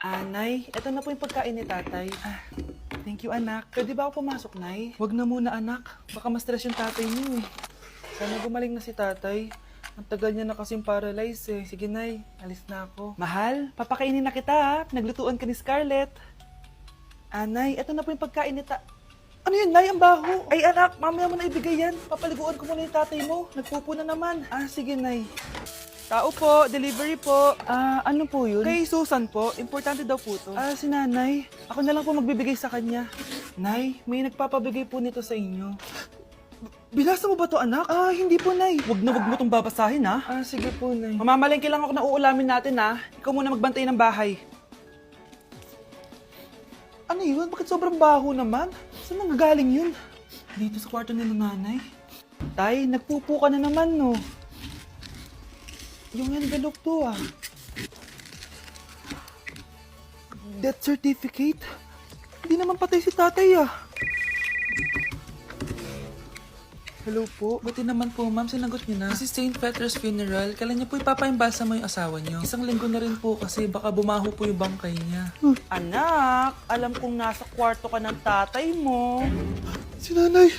Nay, eto na po yung pagkain ni tatay. Thank you, anak. Pwede ba ako pumasok, Nay? Wag na muna, anak. Baka ma-stress yung tatay niyo eh. Sana gumaling na si tatay. Ang tagal niya na kasing paralyzed eh. Sige, Nay. Alis na ako. Mahal, papakainin na kita ha. Naglutuan ka ni Scarlett. Nay, eto na po yung pagkain ni Ano yun, Nay? Ang baho. Ay, anak, mamaya mo na ibigay yan. Papaliguan ko muna yung tatay mo. Nagpupo na naman. Sige, Nay. Tao po, delivery po. Ano po yun? Kay Susan po, importante daw po to. Si nanay. Ako na lang po magbibigay sa kanya. Nay, may nagpapabigay po nito sa inyo. Binasa mo ba to, anak? Hindi po, Nay. Wag mo tong babasahin, ha? Sige po, Nay. Mamamalengke lang ako na uulamin natin, ha? Ikaw muna magbantay ng bahay. Ano yun? Bakit sobrang baho naman? Saan nanggagaling yun? Dito sa kwarto nila nanay. Tay, nagpupo ka na naman, no? Yung envelope to, Death certificate? Hindi naman patay si tatay, Hello po. Buti naman po, ma'am. Sinagot niyo na. This is St. Peter's Funeral. Kailan niyo po ipapaimbasa mo yung asawa niyo? Isang linggo na rin po kasi baka bumaho po yung bangkay niya. Anak, alam kong nasa kwarto ka ng tatay mo. Si nanay.